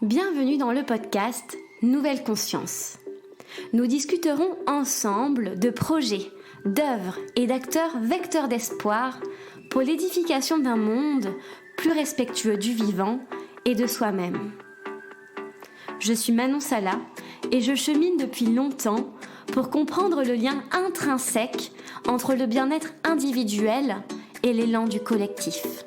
Bienvenue dans le podcast Nouvelle Conscience. Nous discuterons ensemble de projets, d'œuvres et d'acteurs vecteurs d'espoir pour l'édification d'un monde plus respectueux du vivant et de soi-même. Je suis Manon Sala et je chemine depuis longtemps pour comprendre le lien intrinsèque entre le bien-être individuel et l'élan du collectif.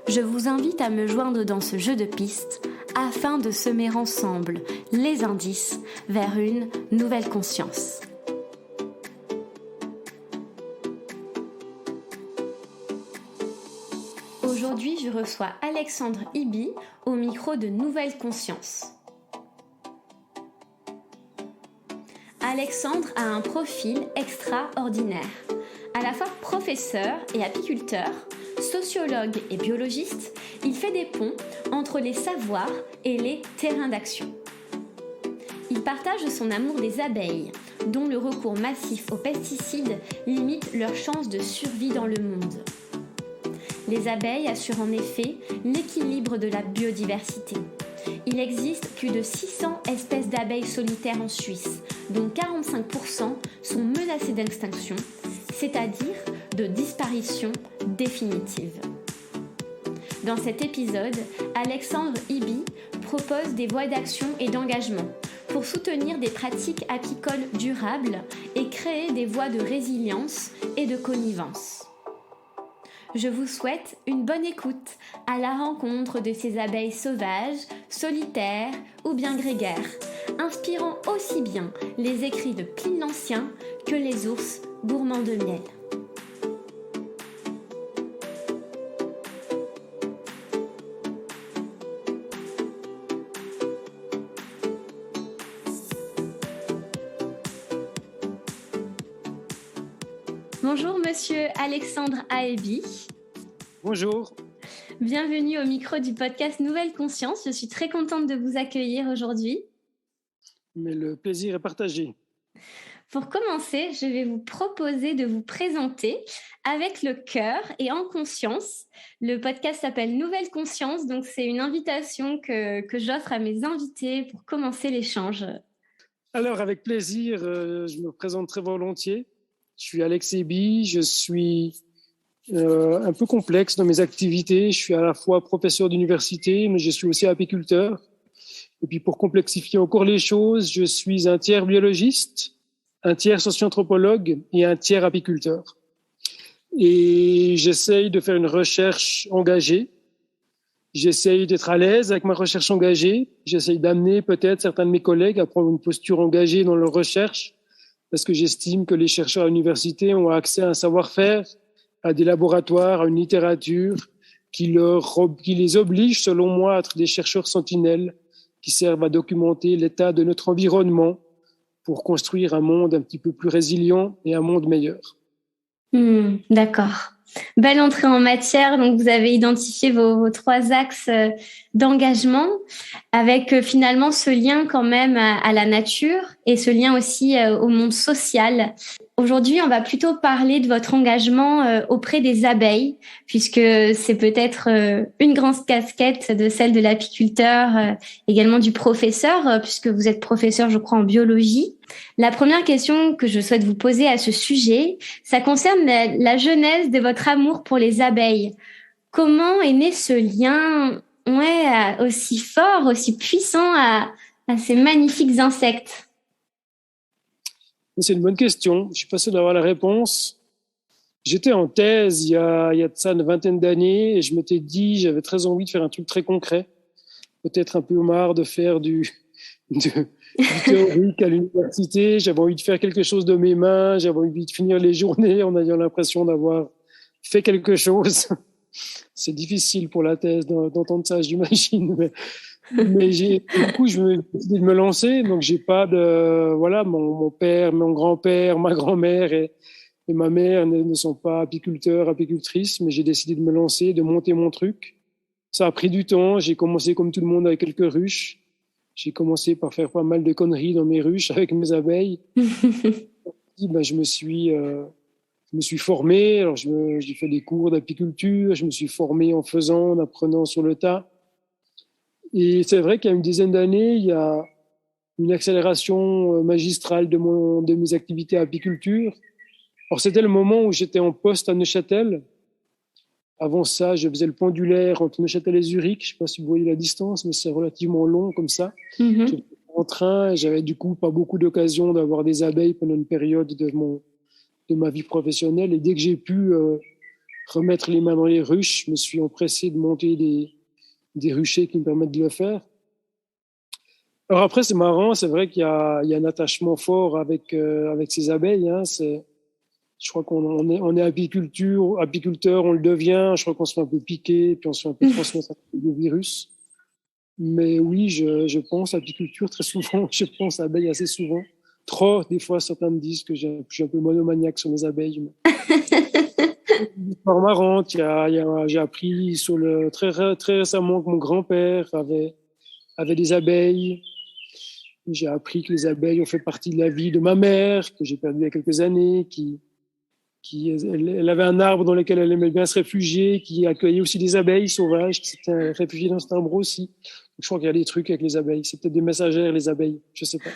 Je vous invite à me joindre dans ce jeu de pistes afin de semer ensemble les indices vers une nouvelle conscience. Aujourd'hui, je reçois Alexandre Ibi au micro de Nouvelle Conscience. Alexandre a un profil extraordinaire. À la fois professeur et apiculteur, sociologue et biologiste, il fait des ponts entre les savoirs et les terrains d'action. Il partage son amour des abeilles, dont le recours massif aux pesticides limite leurs chances de survie dans le monde. Les abeilles assurent en effet l'équilibre de la biodiversité. Il existe plus de 600 espèces d'abeilles solitaires en Suisse, dont 45% sont menacées d'extinction, c'est-à-dire de disparition définitive. Dans cet épisode, Alexandre Ibi propose des voies d'action et d'engagement pour soutenir des pratiques apicoles durables et créer des voies de résilience et de connivence. Je vous souhaite une bonne écoute à la rencontre de ces abeilles sauvages, solitaires ou bien grégaires, inspirant aussi bien les écrits de Pline l'Ancien que les ours gourmands de miel. Bonjour Monsieur Alexandre Ibi. Bonjour. Bienvenue au micro du podcast Nouvelle Conscience. Je suis très contente de vous accueillir aujourd'hui. Mais le plaisir est partagé. Pour commencer, je vais vous proposer de vous présenter avec le cœur et en conscience. Le podcast s'appelle Nouvelle Conscience, donc c'est une invitation que j'offre à mes invités pour commencer l'échange. Alors, avec plaisir, je me présente très volontiers. Je suis Alex Ibi, je suis un peu complexe dans mes activités. Je suis à la fois professeur d'université, mais je suis aussi apiculteur. Et puis, pour complexifier encore les choses, je suis un tiers biologiste, un tiers socio-anthropologue et un tiers apiculteur. Et j'essaye de faire une recherche engagée. J'essaye d'être à l'aise avec ma recherche engagée. J'essaye d'amener peut-être certains de mes collègues à prendre une posture engagée dans leur recherche, parce que j'estime que les chercheurs à l'université ont accès à un savoir-faire, à des laboratoires, à une littérature qui les oblige, selon moi, à être des chercheurs sentinelles qui servent à documenter l'état de notre environnement pour construire un monde un petit peu plus résilient et un monde meilleur. D'accord. Belle entrée en matière. Donc, vous avez identifié vos trois axes d'engagement avec finalement ce lien quand même à la nature et ce lien aussi au monde social. Aujourd'hui, on va plutôt parler de votre engagement auprès des abeilles, puisque c'est peut-être une grande casquette de celle de l'apiculteur, également du professeur, puisque vous êtes professeur, je crois, en biologie. La première question que je souhaite vous poser à ce sujet, ça concerne la genèse de votre amour pour les abeilles. Comment est né ce lien aussi fort, aussi puissant à ces magnifiques insectes ? C'est une bonne question. Je suis pas sûr d'avoir la réponse. J'étais en thèse il y a de ça une vingtaine d'années et je m'étais dit, j'avais très envie de faire un truc très concret. Peut-être un peu marre de faire du théorique à l'université. J'avais envie de faire quelque chose de mes mains. J'avais envie de finir les journées en ayant l'impression d'avoir fait quelque chose. C'est difficile pour la thèse d'entendre ça, j'imagine. Mais du coup, je me décidé de me lancer. Donc, j'ai pas mon père, mon grand-père, ma grand-mère et ma mère ne sont pas apiculteurs, apicultrices, mais j'ai décidé de me lancer, de monter mon truc. Ça a pris du temps. J'ai commencé comme tout le monde avec quelques ruches. J'ai commencé par faire pas mal de conneries dans mes ruches avec mes abeilles. Je me suis formé. Alors, j'ai fait des cours d'apiculture. Je me suis formé en faisant, en apprenant sur le tas. Et c'est vrai qu'il y a une dizaine d'années, il y a une accélération magistrale de mes activités à apiculture. Alors, c'était le moment où j'étais en poste à Neuchâtel. Avant ça, je faisais le pendulaire entre Neuchâtel et Zurich. Je ne sais pas si vous voyez la distance, mais c'est relativement long comme ça. J'étais en train, j'avais du coup pas beaucoup d'occasion d'avoir des abeilles pendant une période de ma vie professionnelle. Et dès que j'ai pu remettre les mains dans les ruches, je me suis empressé de monter des ruchers qui me permettent de le faire. Alors après, c'est marrant, c'est vrai qu'il y a un attachement fort avec ces abeilles. Hein. Je crois on est apiculteur, on le devient. Je crois qu'on se fait un peu piquer, puis on se fait un peu transmettre des virus. Mais oui, je pense apiculture très souvent. Je pense abeilles assez souvent. Trop, des fois, certains me disent que je suis un peu monomaniaque sur les abeilles. Une histoire marrante. J'ai appris très récemment que mon grand-père avait des abeilles. J'ai appris que les abeilles ont fait partie de la vie de ma mère, que j'ai perdue il y a quelques années, elle avait un arbre dans lequel elle aimait bien se réfugier, qui accueillait aussi des abeilles sauvages, qui s'était réfugié dans cet arbre aussi. Donc, je crois qu'il y a des trucs avec les abeilles. C'est peut-être des messagères, les abeilles. Je sais pas.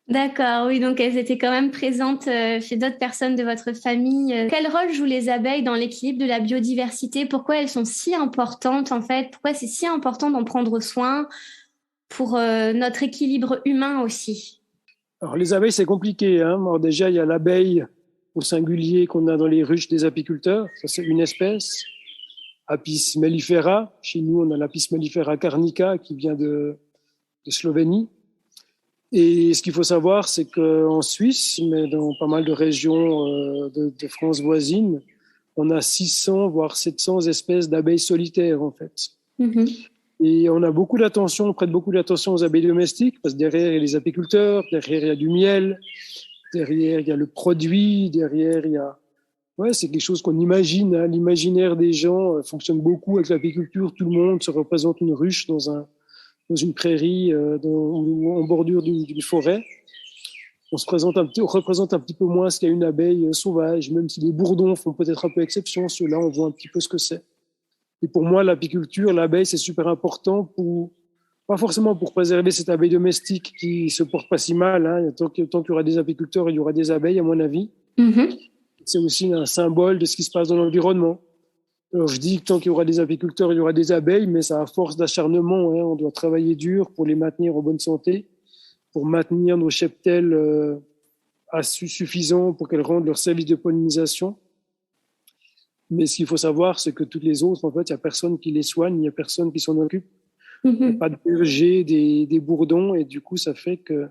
D'accord, oui, donc elles étaient quand même présentes chez d'autres personnes de votre famille. Quel rôle jouent les abeilles dans l'équilibre de la biodiversité? Pourquoi elles sont si importantes en fait? Pourquoi c'est si important d'en prendre soin pour notre équilibre humain aussi? Alors, les abeilles, c'est compliqué. Hein. Alors, déjà, il y a l'abeille au singulier qu'on a dans les ruches des apiculteurs. Ça, c'est une espèce. Apis mellifera. Chez nous, on a l'Apis mellifera carnica qui vient de Slovénie. Et ce qu'il faut savoir, c'est qu'en Suisse, mais dans pas mal de régions de France voisine, on a 600 voire 700 espèces d'abeilles solitaires en fait. Et on a on prête beaucoup d'attention aux abeilles domestiques parce que derrière il y a les apiculteurs, derrière il y a du miel, derrière il y a le produit, derrière il y a c'est quelque chose qu'on imagine. Hein. L'imaginaire des gens fonctionne beaucoup avec l'apiculture. Tout le monde se représente une ruche dans une prairie ou en bordure d'une forêt. On représente un petit peu moins ce qu'est une abeille sauvage, même si les bourdons font peut-être un peu exception. Ceux-là, on voit un petit peu ce que c'est. Et pour moi, l'apiculture, l'abeille, c'est super important pas forcément pour préserver cette abeille domestique qui se porte pas si mal. Hein. Tant qu'il y aura des apiculteurs, il y aura des abeilles, à mon avis. C'est aussi un symbole de ce qui se passe dans l'environnement. Alors, je dis que tant qu'il y aura des apiculteurs, il y aura des abeilles, mais ça a force d'acharnement. Hein. On doit travailler dur pour les maintenir en bonne santé, pour maintenir nos cheptels suffisants pour qu'elles rendent leur service de pollinisation. Mais ce qu'il faut savoir, c'est que toutes les autres, en fait, il n'y a personne qui les soigne, il n'y a personne qui s'en occupe. Il n'y a pas de berger, des bourdons, et du coup, ça fait que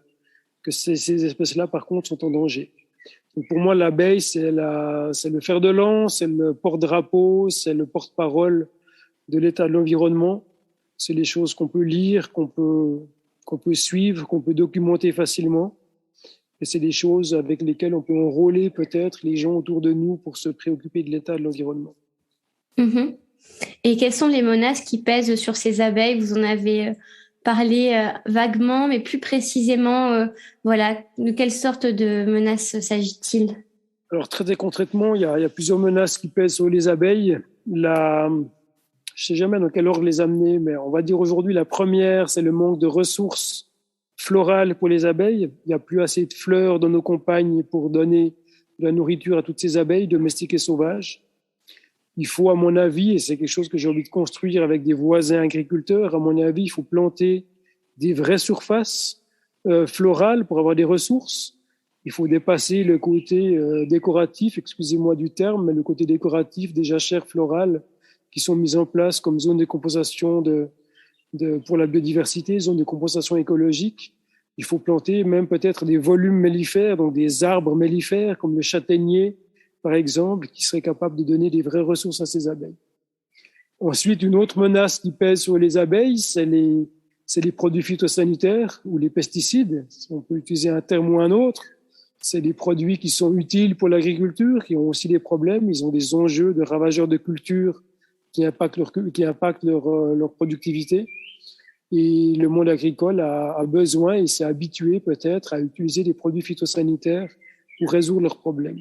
ces espèces-là, par contre, sont en danger. Donc pour moi, l'abeille, c'est le fer de lance, c'est le porte-drapeau, c'est le porte-parole de l'état de l'environnement. C'est les choses qu'on peut lire, qu'on peut suivre, qu'on peut documenter facilement. Et c'est des choses avec lesquelles on peut enrôler peut-être les gens autour de nous pour se préoccuper de l'état de l'environnement. Et quelles sont les menaces qui pèsent sur ces abeilles? Vous en avez parlé vaguement, mais plus précisément, de quelle sorte de menaces s'agit-il? Alors, très concrètement, il y a plusieurs menaces qui pèsent sur les abeilles. Je ne sais jamais dans quel ordre les amener, mais on va dire aujourd'hui la première, c'est le manque de ressources florales pour les abeilles. Il n'y a plus assez de fleurs dans nos campagnes pour donner de la nourriture à toutes ces abeilles, domestiques et sauvages. Il faut, à mon avis, et c'est quelque chose que j'ai envie de construire avec des voisins agriculteurs, à mon avis, il faut planter des vraies surfaces florales pour avoir des ressources. Il faut dépasser le côté décoratif, excusez-moi du terme, mais le côté décoratif des jachères florales qui sont mises en place comme zone de compensation pour la biodiversité, zone de compensation écologique. Il faut planter même peut-être des volumes mellifères, donc des arbres mellifères comme le châtaignier, par exemple, qui seraient capables de donner des vraies ressources à ces abeilles. Ensuite, une autre menace qui pèse sur les abeilles, c'est les produits phytosanitaires ou les pesticides. On peut utiliser un terme ou un autre. C'est des produits qui sont utiles pour l'agriculture, qui ont aussi des problèmes. Ils ont des enjeux de ravageurs de culture qui impactent leur productivité. Et le monde agricole a besoin et s'est habitué peut-être à utiliser des produits phytosanitaires pour résoudre leurs problèmes.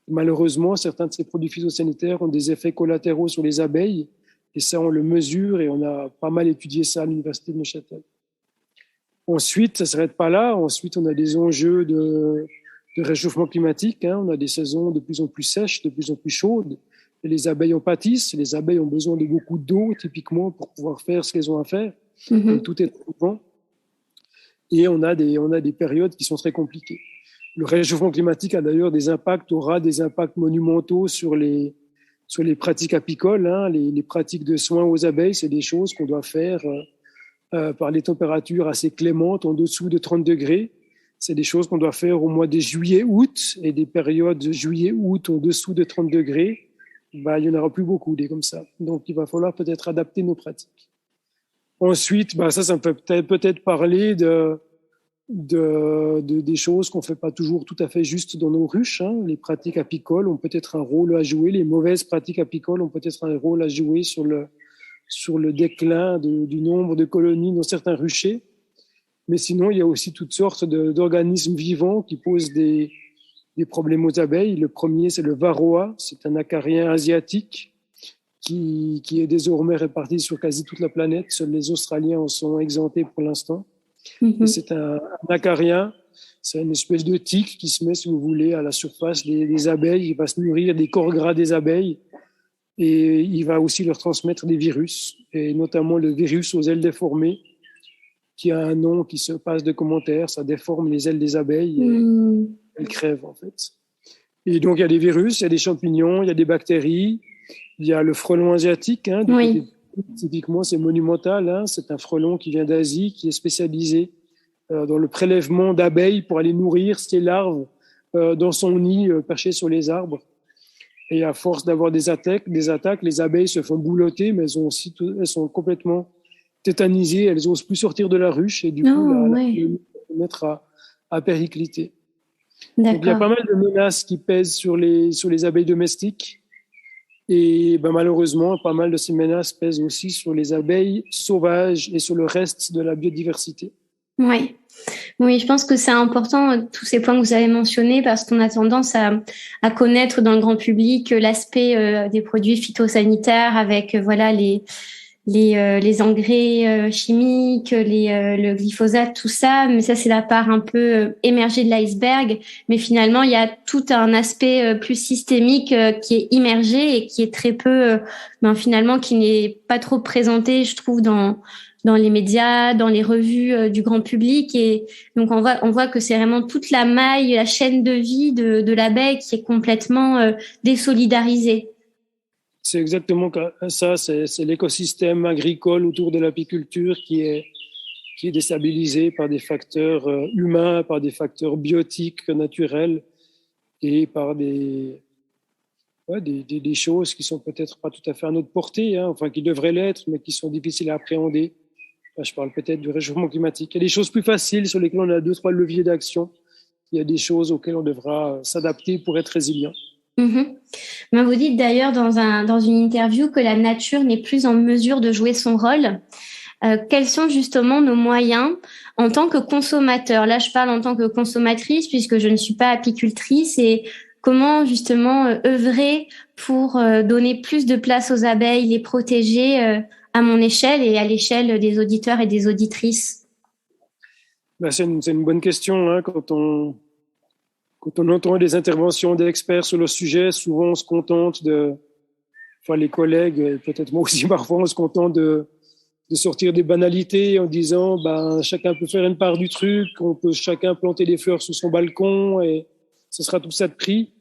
Malheureusement, certains de ces produits phytosanitaires ont des effets collatéraux sur les abeilles Et ça, on le mesure et on a pas mal étudié ça à l'Université de Neuchâtel. Ensuite, ça ne s'arrête pas là. Ensuite, on a des enjeux de réchauffement climatique. On a des saisons de plus en plus sèches, de plus en plus chaudes. Et les abeilles en pâtissent. Les abeilles ont besoin de beaucoup d'eau, typiquement, pour pouvoir faire ce qu'elles ont à faire. Et tout est mouvant. Et on a des périodes qui sont très compliquées. Le réchauffement climatique aura des impacts monumentaux sur les pratiques apicoles. Les pratiques de soins aux abeilles, c'est des choses qu'on doit faire par les températures assez clémentes, en dessous de 30 degrés. C'est des choses qu'on doit faire au mois de juillet-août, et des périodes de juillet-août en dessous de 30 degrés, il n'y en aura plus beaucoup, des comme ça. Donc, il va falloir peut-être adapter nos pratiques. Ensuite, ça me fait peut-être parler des choses qu'on ne fait pas toujours tout à fait juste dans nos ruches. Les pratiques apicoles ont peut-être un rôle à jouer, les mauvaises pratiques apicoles ont peut-être un rôle à jouer sur le déclin du nombre de colonies dans certains ruchers. Mais sinon, il y a aussi toutes sortes d'organismes vivants qui posent des problèmes aux abeilles. Le premier, c'est le varroa. C'est un acarien asiatique qui est désormais réparti sur quasi toute la planète. Seuls les Australiens en sont exemptés pour l'instant. Et c'est un acarien. C'est une espèce de tique qui se met, si vous voulez, à la surface des abeilles. Il va se nourrir des corps gras des abeilles. Et il va aussi leur transmettre des virus, et notamment le virus aux ailes déformées, qui a un nom qui se passe de commentaires. Ça déforme les ailes des abeilles et elles crèvent, en fait. Et donc, il y a des virus, il y a des champignons, il y a des bactéries. Il y a le frelon asiatique. Typiquement, c'est monumental. C'est un frelon qui vient d'Asie, qui est spécialisé dans le prélèvement d'abeilles pour aller nourrir ses larves dans son nid perché sur les arbres. Et à force d'avoir des attaques, les abeilles se font boulotter, mais elles sont complètement tétanisées. Elles n'osent plus sortir de la ruche, et du coup, la mettre à péricliter. Donc, il y a pas mal de menaces qui pèsent sur les abeilles domestiques. Et malheureusement, pas mal de ces menaces pèsent aussi sur les abeilles sauvages et sur le reste de la biodiversité. Oui, je pense que c'est important, tous ces points que vous avez mentionnés, parce qu'on a tendance à connaître dans le grand public l'aspect des produits phytosanitaires avec les engrais chimiques, le glyphosate, tout ça. Mais ça, c'est la part un peu émergée de l'iceberg. Mais finalement, il y a tout un aspect plus systémique qui est immergé et qui est très peu, finalement, qui n'est pas trop présenté, je trouve, dans les médias, dans les revues du grand public. Et donc, on voit que c'est vraiment toute la maille, la chaîne de vie de l'abeille qui est complètement désolidarisée. C'est exactement ça, c'est l'écosystème agricole autour de l'apiculture qui est déstabilisé par des facteurs humains, par des facteurs biotiques naturels et par des choses qui sont peut-être pas tout à fait à notre portée, qui devraient l'être, mais qui sont difficiles à appréhender. Je parle peut-être du réchauffement climatique. Il y a des choses plus faciles sur lesquelles on a 2-3 leviers d'action. Il y a des choses auxquelles on devra s'adapter pour être résilient. Vous dites d'ailleurs dans une interview que la nature n'est plus en mesure de jouer son rôle. Quels sont justement nos moyens en tant que consommateur? Là, je parle en tant que consommatrice puisque je ne suis pas apicultrice, et comment justement œuvrer pour donner plus de place aux abeilles, les protéger à mon échelle et à l'échelle des auditeurs et des auditrices? C'est une bonne question. Quand on entend des interventions d'experts sur le sujet, souvent on se contente les collègues, et peut-être moi aussi parfois, on se contente de sortir des banalités en disant chacun peut faire une part du truc, on peut chacun planter des fleurs sur son balcon et ce sera tout ça de prix.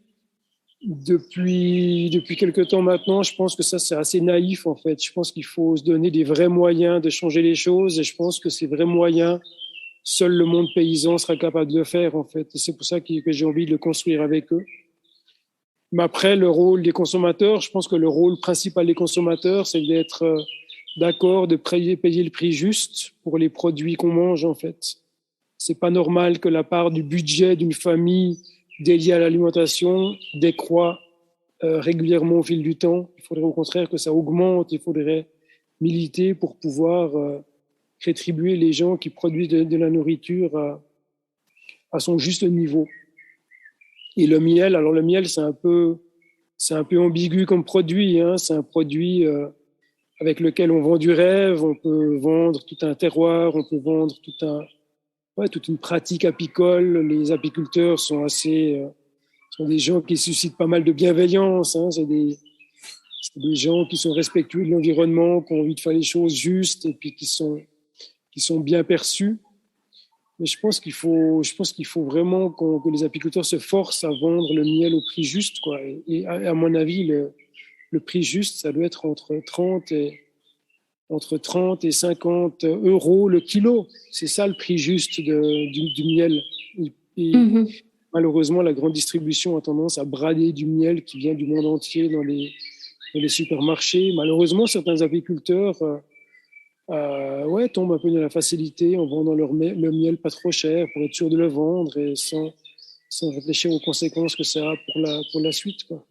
Depuis quelque temps maintenant, je pense que ça c'est assez naïf en fait. Je pense qu'il faut se donner des vrais moyens de changer les choses, et je pense que ces vrais moyens, seul le monde paysan sera capable de le faire, en fait. Et c'est pour ça que j'ai envie de le construire avec eux. Mais après, le rôle des consommateurs, je pense que le rôle principal des consommateurs, c'est d'être d'accord, de payer le prix juste pour les produits qu'on mange, en fait. C'est pas normal que la part du budget d'une famille dédiée à l'alimentation décroît régulièrement au fil du temps. Il faudrait au contraire que ça augmente. Il faudrait militer pour pouvoir rétribuer les gens qui produisent de la nourriture à son juste niveau. Et le miel, c'est un peu ambigu comme produit. C'est un produit avec lequel on vend du rêve, on peut vendre tout un terroir, on peut vendre toute une pratique apicole. Les apiculteurs sont sont des gens qui suscitent pas mal de bienveillance. Hein. C'est des gens qui sont respectueux de l'environnement, qui ont envie de faire les choses justes et puis qui sont bien perçus. Mais je pense qu'il faut vraiment que les apiculteurs se forcent à vendre le miel au prix juste, quoi. Et à mon avis, le prix juste, ça doit être entre 30 et 50 euros le kilo. C'est ça le prix juste du miel. Et malheureusement, la grande distribution a tendance à brader du miel qui vient du monde entier dans les supermarchés. Malheureusement, certains apiculteurs tombent un peu dans la facilité en vendant le miel pas trop cher pour être sûr de le vendre et sans réfléchir aux conséquences que ça a pour la suite, quoi.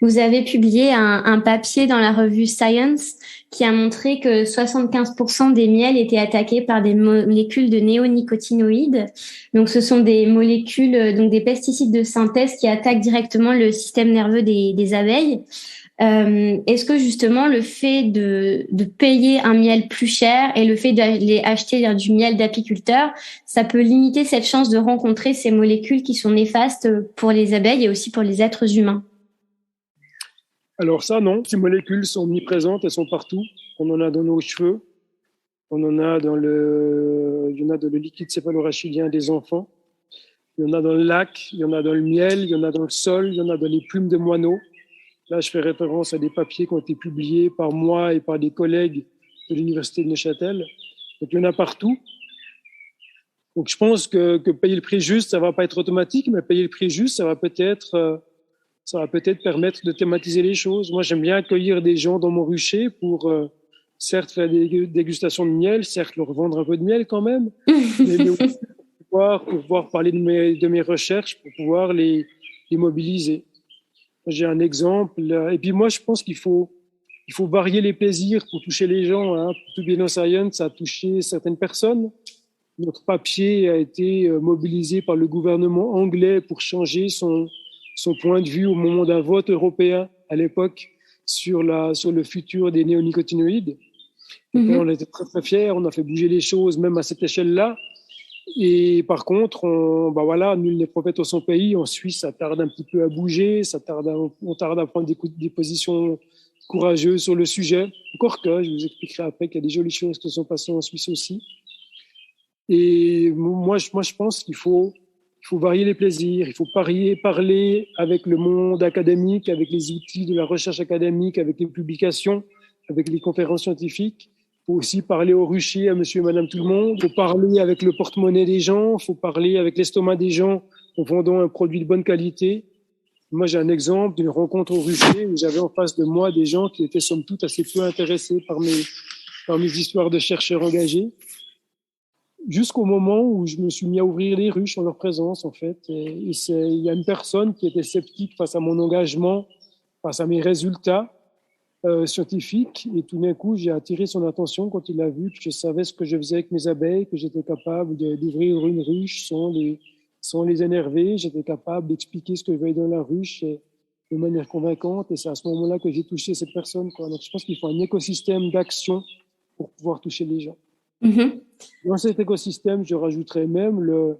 Vous avez publié un papier dans la revue Science qui a montré que 75% des miels étaient attaqués par des molécules de néonicotinoïdes. Donc, ce sont des molécules, donc des pesticides de synthèse qui attaquent directement le système nerveux des abeilles. Est-ce que justement le fait de payer un miel plus cher et le fait d'aller acheter du miel d'apiculteurs, ça peut limiter cette chance de rencontrer ces molécules qui sont néfastes pour les abeilles et aussi pour les êtres humains? Alors ça, non. Ces molécules sont omniprésentes, elles sont partout. On en a dans nos cheveux, on en a il y en a dans le liquide céphalorachidien des enfants, il y en a dans le lac, il y en a dans le miel, il y en a dans le sol, il y en a dans les plumes de moineaux. Là, je fais référence à des papiers qui ont été publiés par moi et par des collègues de l'Université de Neuchâtel. Donc, il y en a partout. Donc, je pense que payer le prix juste, ça va pas être automatique, mais payer le prix juste, ça va peut-être permettre de thématiser les choses. Moi, j'aime bien accueillir des gens dans mon rucher pour, certes, faire des dégustations de miel, certes, leur vendre un peu de miel quand même, mais aussi pour pouvoir parler de mes recherches, pour pouvoir les mobiliser. J'ai un exemple. Et puis moi, je pense qu'il faut varier les plaisirs pour toucher les gens. Hein. To Be No Science a touché certaines personnes. Notre papier a été mobilisé par le gouvernement anglais pour changer son point de vue au moment d'un vote européen à l'époque sur le futur des néonicotinoïdes. On était très très fiers, on a fait bouger les choses même à cette échelle-là. Et par contre, nul n'est prophète au son pays. En Suisse, ça tarde un petit peu à bouger, on tarde à prendre des positions courageuses sur le sujet. Encore que, je vous expliquerai après qu'il y a des jolies choses qui se sont passées en Suisse aussi. Et moi, je pense qu'il faut varier les plaisirs, il faut parler avec le monde académique, avec les outils de la recherche académique, avec les publications, avec les conférences scientifiques. Il faut aussi parler au rucher, à monsieur et madame tout le monde. Il faut parler avec le porte-monnaie des gens, il faut parler avec l'estomac des gens en vendant un produit de bonne qualité. Moi, j'ai un exemple d'une rencontre au rucher où j'avais en face de moi des gens qui étaient somme toute assez peu intéressés par mes histoires de chercheurs engagés. Jusqu'au moment où je me suis mis à ouvrir les ruches en leur présence, en fait. Il y a une personne qui était sceptique face à mon engagement, face à mes résultats scientifiques. Et tout d'un coup, j'ai attiré son attention quand il a vu que je savais ce que je faisais avec mes abeilles, que j'étais capable d'ouvrir une ruche sans les énerver. J'étais capable d'expliquer ce que je voyais dans la ruche de manière convaincante. Et c'est à ce moment-là que j'ai touché cette personne, quoi. Donc, je pense qu'il faut un écosystème d'action pour pouvoir toucher les gens. Dans cet écosystème, je rajouterais même le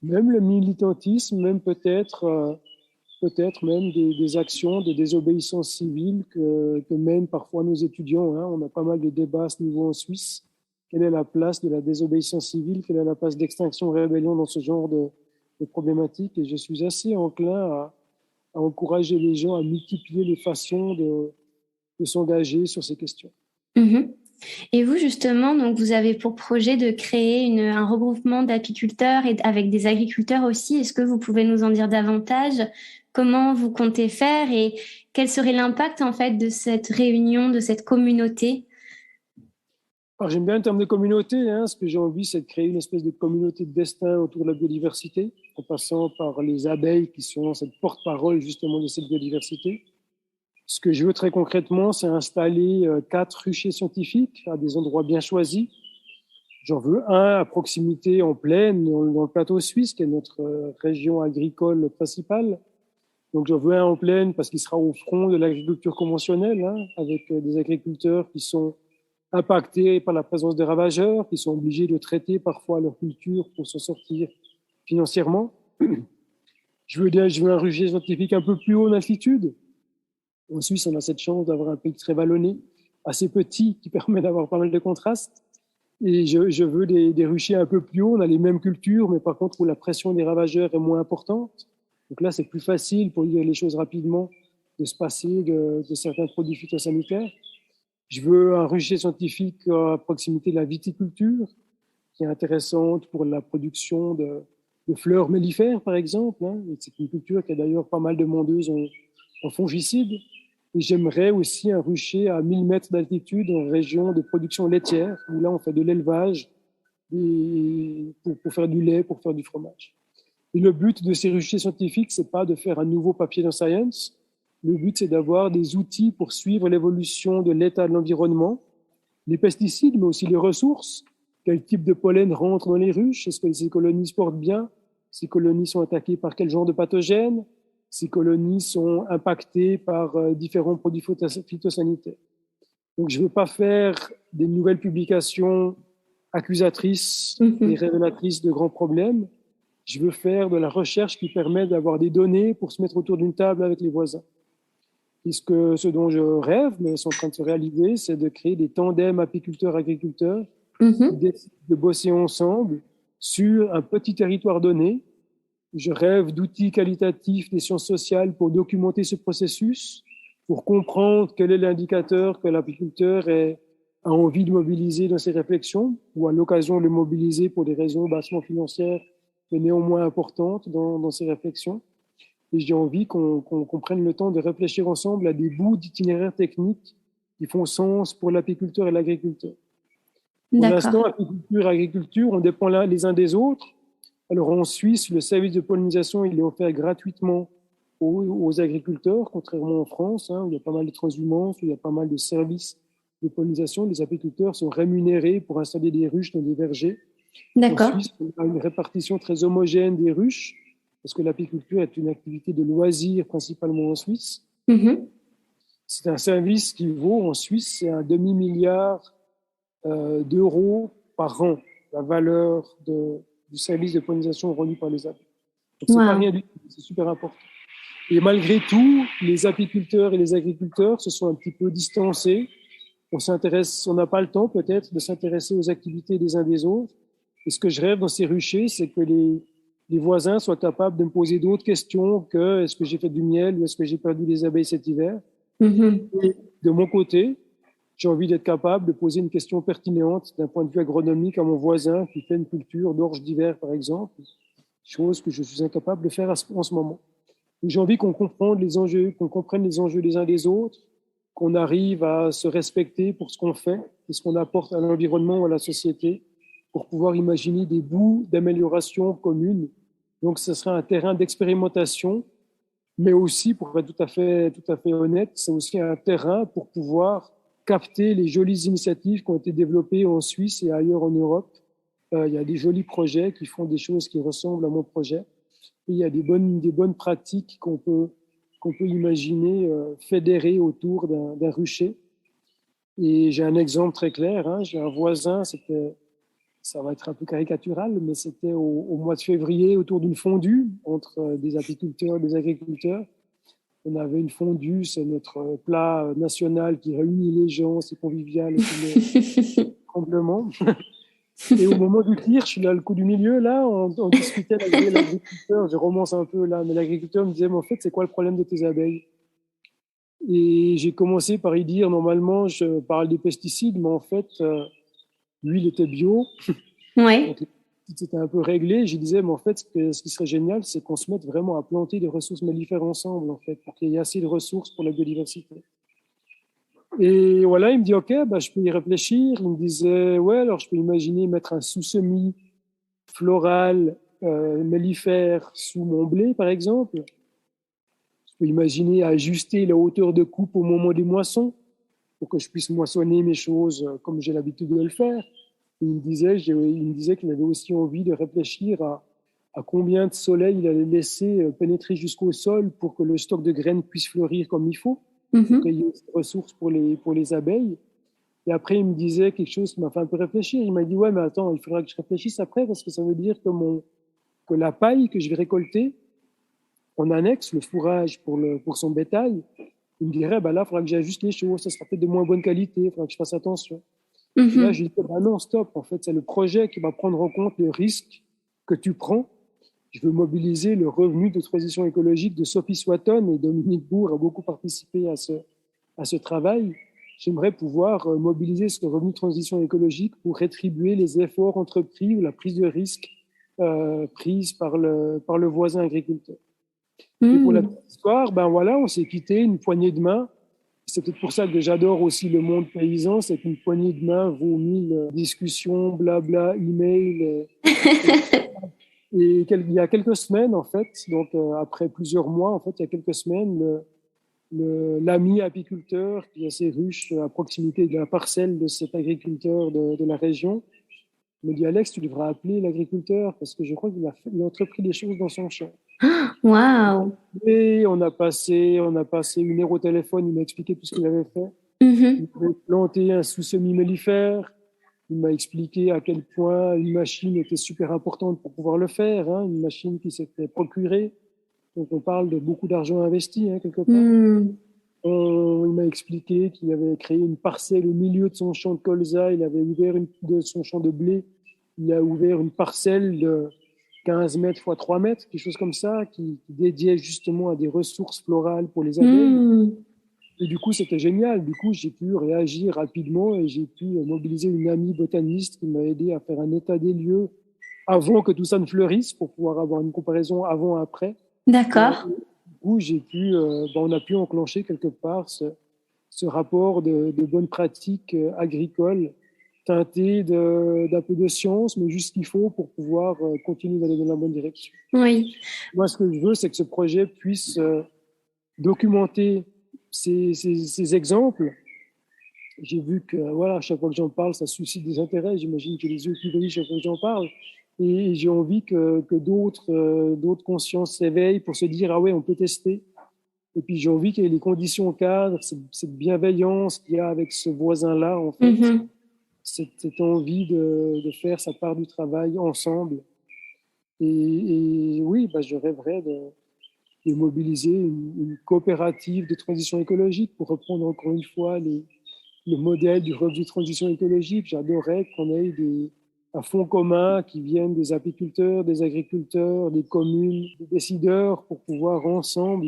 militantisme, même peut-être même des actions de désobéissance civile que mènent parfois nos étudiants. Hein. On a pas mal de débats à ce niveau en Suisse. Quelle est la place de la désobéissance civile? Quelle est la place d'Extinction Rébellion dans ce genre de problématiques? Et je suis assez enclin à encourager les gens à multiplier les façons de s'engager sur ces questions. Et vous, justement, donc vous avez pour projet de créer un regroupement d'apiculteurs et avec des agriculteurs aussi. Est-ce que vous pouvez nous en dire davantage? Comment vous comptez faire et quel serait l'impact en fait de cette réunion, de cette communauté? Alors, j'aime bien le terme de communauté. Hein. Ce que j'ai envie, c'est de créer une espèce de communauté de destin autour de la biodiversité, en passant par les abeilles qui sont cette porte-parole justement de cette biodiversité. Ce que je veux très concrètement, c'est installer 4 ruchers scientifiques à des endroits bien choisis. J'en veux un à proximité en plaine, dans le plateau suisse, qui est notre région agricole principale. Donc, j'en veux un en plaine parce qu'il sera au front de l'agriculture conventionnelle, hein, avec des agriculteurs qui sont impactés par la présence des ravageurs, qui sont obligés de traiter parfois leur culture pour s'en sortir financièrement. Je veux un rucher scientifique un peu plus haut en altitude. En Suisse, on a cette chance d'avoir un pays très vallonné, assez petit, qui permet d'avoir pas mal de contrastes. Et je veux des ruchers un peu plus hauts. On a les mêmes cultures, mais par contre où la pression des ravageurs est moins importante. Donc là, c'est plus facile pour dire les choses rapidement de se passer de certains produits phytosanitaires. Je veux un rucher scientifique à proximité de la viticulture, qui est intéressante pour la production de fleurs mellifères, par exemple. Hein. C'est une culture qui a d'ailleurs pas mal de mondeuses en fongicides. Et j'aimerais aussi un rucher à 1000 mètres d'altitude en région de production laitière, où là, on fait de l'élevage pour faire du lait, pour faire du fromage. Et le but de ces ruchers scientifiques, c'est pas de faire un nouveau papier dans Science. Le but, c'est d'avoir des outils pour suivre l'évolution de l'état de l'environnement, les pesticides, mais aussi les ressources. Quel type de pollen rentre dans les ruches? Est-ce que ces colonies se portent bien? Ces colonies sont attaquées par quel genre de pathogènes? Ces colonies sont impactées par différents produits phytosanitaires. Donc, je ne veux pas faire des nouvelles publications accusatrices et révélatrices de grands problèmes. Je veux faire de la recherche qui permet d'avoir des données pour se mettre autour d'une table avec les voisins. Puisque ce dont je rêve, mais c'est en train de se réaliser, c'est de créer des tandems apiculteurs-agriculteurs qui décident de bosser ensemble sur un petit territoire donné. Je rêve d'outils qualitatifs des sciences sociales pour documenter ce processus, pour comprendre quel est l'indicateur que l'apiculteur a envie de mobiliser dans ses réflexions, ou à l'occasion de le mobiliser pour des raisons bassement financières, mais néanmoins importantes dans ses réflexions. Et j'ai envie qu'on prenne le temps de réfléchir ensemble à des bouts d'itinéraires techniques qui font sens pour l'apiculteur et l'agriculteur. Pour l'instant, apiculture et agriculture, on dépend là les uns des autres. Alors en Suisse, le service de pollinisation, il est offert gratuitement aux agriculteurs, contrairement en France, hein, où il y a pas mal de transhumances, où il y a pas mal de services de pollinisation. Les apiculteurs sont rémunérés pour installer des ruches dans des vergers. En Suisse, on a une répartition très homogène des ruches, parce que l'apiculture est une activité de loisir principalement en Suisse. C'est un service qui vaut en Suisse, c'est un demi-milliard d'euros par an, la valeur du service de pollinisation rendu par les abeilles. Donc, c'est pas rien du tout, c'est super important. Et malgré tout, les apiculteurs et les agriculteurs se sont un petit peu distancés. On n'a pas le temps peut-être de s'intéresser aux activités des uns des autres. Et ce que je rêve dans ces ruchers, c'est que les voisins soient capables de me poser d'autres questions que est-ce que j'ai fait du miel ou est-ce que j'ai perdu des abeilles cet hiver. Et de mon côté, j'ai envie d'être capable de poser une question pertinente d'un point de vue agronomique à mon voisin qui fait une culture d'orge d'hiver, par exemple, chose que je suis incapable de faire en ce moment. Et j'ai envie qu'on comprenne les enjeux des uns des autres, qu'on arrive à se respecter pour ce qu'on fait et ce qu'on apporte à l'environnement ou à la société, pour pouvoir imaginer des bouts d'amélioration commune. Donc, ce serait un terrain d'expérimentation, mais aussi, pour être tout à fait honnête, c'est aussi un terrain pour pouvoir capter les jolies initiatives qui ont été développées en Suisse et ailleurs en Europe. Il y a des jolis projets qui font des choses qui ressemblent à mon projet. Et il y a des bonnes pratiques qu'on peut imaginer fédérer autour d'un rucher. Et j'ai un exemple très clair. Hein. J'ai un voisin, ça va être un peu caricatural, mais c'était au mois de février autour d'une fondue entre des apiculteurs et des agriculteurs. On avait une fondue, c'est notre plat national qui réunit les gens, c'est convivial, c'est tremblement. Et au moment du tir, je suis là, le coup du milieu, là, on discutait avec l'agriculteur, je romance un peu là, mais l'agriculteur me disait, mais en fait, c'est quoi le problème de tes abeilles? Et j'ai commencé par y dire, normalement, je parle des pesticides, mais en fait, lui, il était bio. Donc, c'était un peu réglé. Je disais, mais en fait, ce qui serait génial, c'est qu'on se mette vraiment à planter des ressources mellifères ensemble, en fait, pour qu'il y ait assez de ressources pour la biodiversité. Et voilà, il me dit, OK, je peux y réfléchir. Il me disait, ouais, alors je peux imaginer mettre un sous-semis floral mellifère sous mon blé, par exemple. Je peux imaginer ajuster la hauteur de coupe au moment des moissons pour que je puisse moissonner mes choses comme j'ai l'habitude de le faire. Il me disait qu'il avait aussi envie de réfléchir à combien de soleil il allait laisser pénétrer jusqu'au sol pour que le stock de graines puisse fleurir comme il faut, pour qu'il y ait des ressources pour les abeilles. Et après, il me disait quelque chose qui m'a fait un peu réfléchir. Il m'a dit, ouais, mais attends, il faudra que je réfléchisse après parce que ça veut dire que la paille que je vais récolter, en annexe, le fourrage pour son bétail, il me dirait, bah là, il faudra que j'ajuste les choses, ça sera peut-être de moins bonne qualité, il faudra que je fasse attention. Et là, je lui dis, bah non, stop, en fait, c'est le projet qui va prendre en compte le risque que tu prends. Je veux mobiliser le revenu de transition écologique de Sophie Swatton, et Dominique Bourg a beaucoup participé à ce travail. J'aimerais pouvoir mobiliser ce revenu de transition écologique pour rétribuer les efforts entrepris ou la prise de risque prise par le voisin agriculteur. Et pour la petite histoire, ben voilà, on s'est quitté une poignée de main. C'est peut-être pour ça que j'adore aussi le monde paysan, c'est qu'une poignée de main vaut 1000 discussions, blabla, email. Et il y a quelques semaines, en fait, donc après plusieurs mois, en fait, il y a quelques semaines, l'ami apiculteur qui a ses ruches à proximité de la parcelle de cet agriculteur de la région me dit, Alex, tu devras appeler l'agriculteur parce que je crois qu'il a entrepris des choses dans son champ. Waouh! Et on a passé 1 heure au téléphone, il m'a expliqué tout ce qu'il avait fait. Il avait planté un sous-semi-mellifère. Il m'a expliqué à quel point une machine était super importante pour pouvoir le faire, hein, une machine qui s'était procurée. Donc on parle de beaucoup d'argent investi, hein, quelque part. Il m'a expliqué qu'il avait créé une parcelle au milieu de son champ de colza, il avait ouvert de son champ de blé, il a ouvert une parcelle de 15 mètres x 3 mètres, quelque chose comme ça, qui dédiait justement à des ressources florales pour les abeilles. Et du coup, c'était génial. Du coup, j'ai pu réagir rapidement et j'ai pu mobiliser une amie botaniste qui m'a aidé à faire un état des lieux avant que tout ça ne fleurisse pour pouvoir avoir une comparaison avant-après. D'accord. Du coup, on a pu enclencher quelque part ce rapport de bonnes pratiques agricoles teinté d'un peu de science, mais juste ce qu'il faut pour pouvoir continuer d'aller dans la bonne direction. Oui. Moi, ce que je veux, c'est que ce projet puisse documenter ces exemples. J'ai vu que, voilà, à chaque fois que j'en parle, ça suscite des intérêts. J'imagine que les yeux qui brillent chaque fois que j'en parle. Et j'ai envie que d'autres consciences s'éveillent pour se dire, ah ouais, on peut tester. Et puis, j'ai envie qu'il y ait les conditions cadres, cette bienveillance qu'il y a avec ce voisin-là, en fait. Cette envie de faire sa part du travail ensemble. Et oui, je rêverais de mobiliser une coopérative de transition écologique pour reprendre encore une fois le modèle du revenu de transition écologique. J'adorerais qu'on ait un fonds commun qui vienne des apiculteurs, des agriculteurs, des communes, des décideurs pour pouvoir ensemble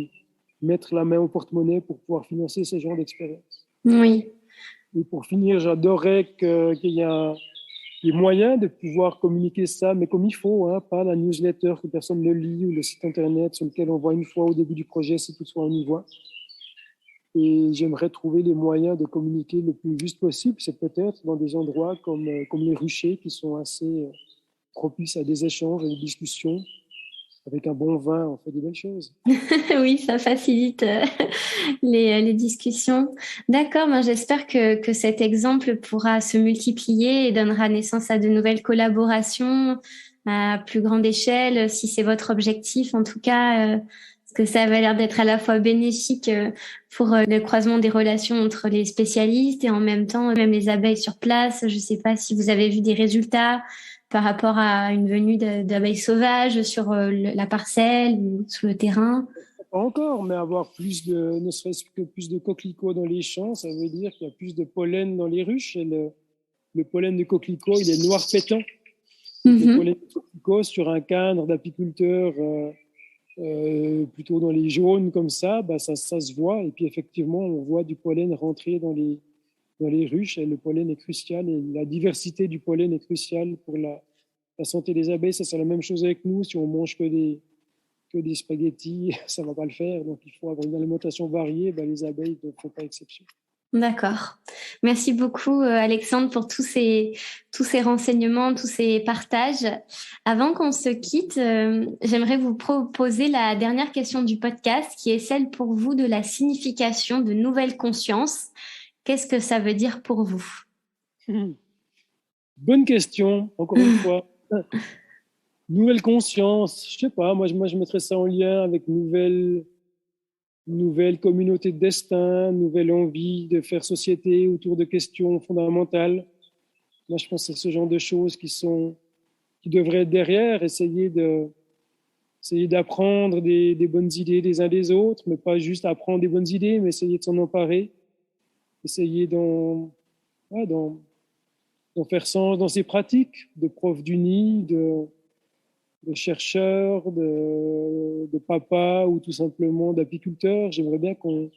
mettre la main au porte-monnaie pour pouvoir financer ce genre d'expérience. Oui. Et pour finir, j'adorerais qu'il y ait les moyens de pouvoir communiquer ça, mais comme il faut, hein, pas la newsletter que personne ne lit ou le site internet sur lequel on voit une fois au début du projet si toutefois on y voit. Et j'aimerais trouver les moyens de communiquer le plus juste possible. C'est peut-être dans des endroits comme les ruchers qui sont assez propices à des échanges, à des discussions. Avec un bon vin, on fait des belles choses. Oui, ça facilite les discussions. D'accord, j'espère que cet exemple pourra se multiplier et donnera naissance à de nouvelles collaborations à plus grande échelle, si c'est votre objectif en tout cas, parce que ça avait l'air d'être à la fois bénéfique pour le croisement des relations entre les spécialistes et en même temps, même les abeilles sur place. Je ne sais pas si vous avez vu des résultats par rapport à une venue d'abeilles sauvages sur la parcelle ou sur le terrain? Pas encore, mais avoir ne serait-ce que plus de coquelicots dans les champs, ça veut dire qu'il y a plus de pollen dans les ruches. Et le pollen de coquelicot, il est noir pétant. Le pollen de coquelicot sur un cadre d'apiculteur plutôt dans les jaunes comme ça, ça se voit. Et puis effectivement, on voit du pollen rentrer dans les ruches et le pollen est crucial et la diversité du pollen est cruciale pour la santé des abeilles. Ça, c'est la même chose avec nous. Si on mange que des spaghettis, ça ne va pas le faire. Donc, il faut avoir une alimentation variée. Les abeilles ne font pas exception. D'accord. Merci beaucoup, Alexandre, pour tous ces renseignements, tous ces partages. Avant qu'on se quitte, j'aimerais vous proposer la dernière question du podcast, qui est celle pour vous de la signification de nouvelle conscience. Qu'est-ce que ça veut dire pour vous? Bonne question, encore une fois. Nouvelle conscience, je sais pas, moi je mettrais ça en lien avec nouvelle communauté de destin, nouvelle envie de faire société autour de questions fondamentales. Moi, je pense que c'est ce genre de choses qui devraient être derrière, essayer d'apprendre des bonnes idées des uns des autres, mais pas juste apprendre des bonnes idées, mais essayer de s'en emparer, essayer d'en faire sens dans ses pratiques, de prof d'uni, de chercheurs, de papa ou tout simplement d'apiculteurs. J'aimerais bien qu'on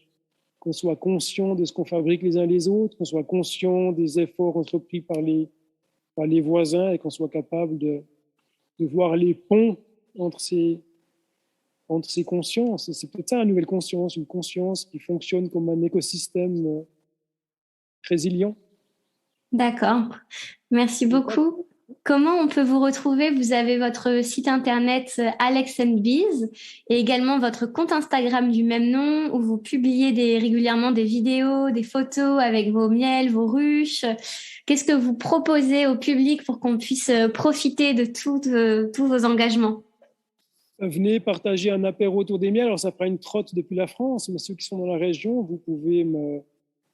soit conscient de ce qu'on fabrique les uns les autres, qu'on soit conscient des efforts entrepris par les voisins et qu'on soit capable de voir les ponts entre ces consciences. C'est peut-être ça, une nouvelle conscience, une conscience qui fonctionne comme un écosystème résilient. D'accord. Merci beaucoup. Comment on peut vous retrouver? Vous avez votre site internet Alex & Bees et également votre compte Instagram du même nom où vous publiez régulièrement des vidéos, des photos avec vos miels, vos ruches. Qu'est-ce que vous proposez au public pour qu'on puisse profiter de tous vos engagements? Venez partager un apéro autour des miels. Alors, ça fera une trotte depuis la France, mais ceux qui sont dans la région, vous pouvez me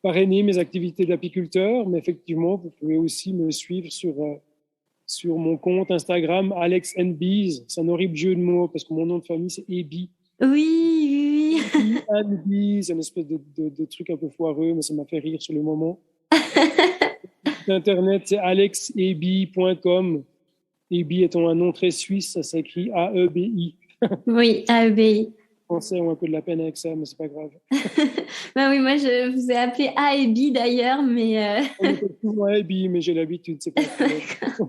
parrainer mes activités d'apiculteur, mais effectivement, vous pouvez aussi me suivre sur mon compte Instagram Alex & Bees. C'est un horrible jeu de mots parce que mon nom de famille, c'est Eby. Oui. & Bees, c'est une espèce de truc un peu foireux, mais ça m'a fait rire sur le moment. Internet, c'est alexeby.com. Eby étant un nom très suisse, ça s'écrit A-E-B-I. Oui, A-E-B-I. Les Français ont un peu de la peine avec ça, mais c'est pas grave. Ben oui, moi je vous ai appelé A-E-B d'ailleurs, mais... On est souvent Eby, mais j'ai l'habitude, c'est pas grave.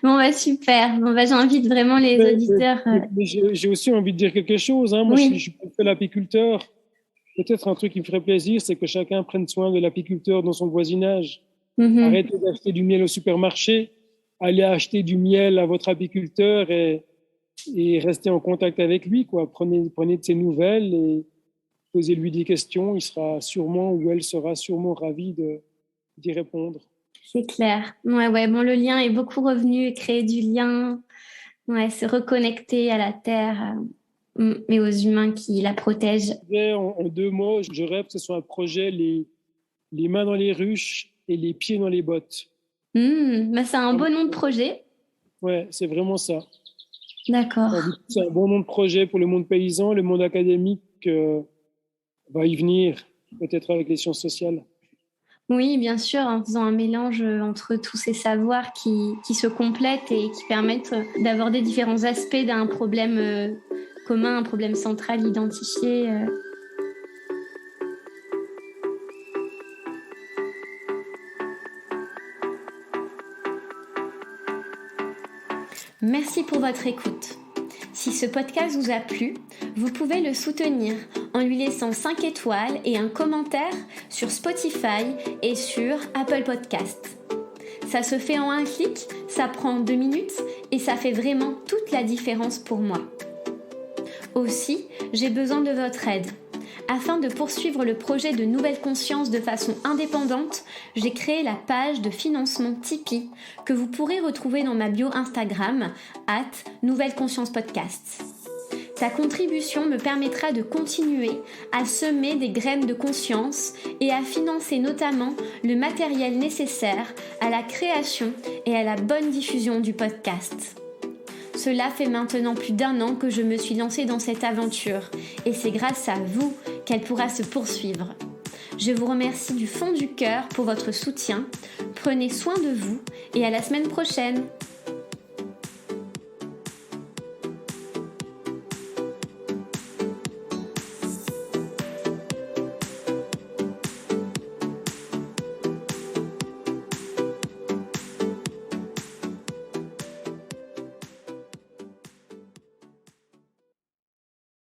Bon, super. Bon, j'invite vraiment les auditeurs. Mais j'ai aussi envie de dire quelque chose. Hein. Moi, oui. je suis pas fait l'apiculteur. Peut-être un truc qui me ferait plaisir, c'est que chacun prenne soin de l'apiculteur dans son voisinage. Mm-hmm. Arrêtez d'acheter du miel au supermarché. Allez acheter du miel à votre apiculteur et restez en contact avec lui, quoi. Prenez de ses nouvelles et posez-lui des questions. Il sera sûrement ou elle sera sûrement ravie d'y répondre. C'est clair. Ouais. Bon, le lien est beaucoup revenu, créer du lien, se reconnecter à la terre, mais aux humains qui la protègent. En 2 mots, je rêve que ce soit un projet les mains dans les ruches et les pieds dans les bottes. C'est un beau nom de projet. Ouais, c'est vraiment ça. D'accord. C'est un bon nom de projet pour le monde paysan. Le monde académique va y venir, peut-être avec les sciences sociales. Oui, bien sûr, en faisant un mélange entre tous ces savoirs qui se complètent et qui permettent d'aborder différents aspects d'un problème commun, un problème central identifié. Merci pour votre écoute. Si ce podcast vous a plu, vous pouvez le soutenir en lui laissant 5 étoiles et un commentaire sur Spotify et sur Apple Podcasts. Ça se fait en un clic, ça prend 2 minutes et ça fait vraiment toute la différence pour moi. Aussi, j'ai besoin de votre aide. Afin de poursuivre le projet de Nouvelle Conscience de façon indépendante, j'ai créé la page de financement Tipeee que vous pourrez retrouver dans ma bio Instagram @NouvelleConsciencePodcast. Ta contribution me permettra de continuer à semer des graines de conscience et à financer notamment le matériel nécessaire à la création et à la bonne diffusion du podcast. Cela fait maintenant plus d'1 an que je me suis lancée dans cette aventure et c'est grâce à vous qu'elle pourra se poursuivre. Je vous remercie du fond du cœur pour votre soutien. Prenez soin de vous et à la semaine prochaine.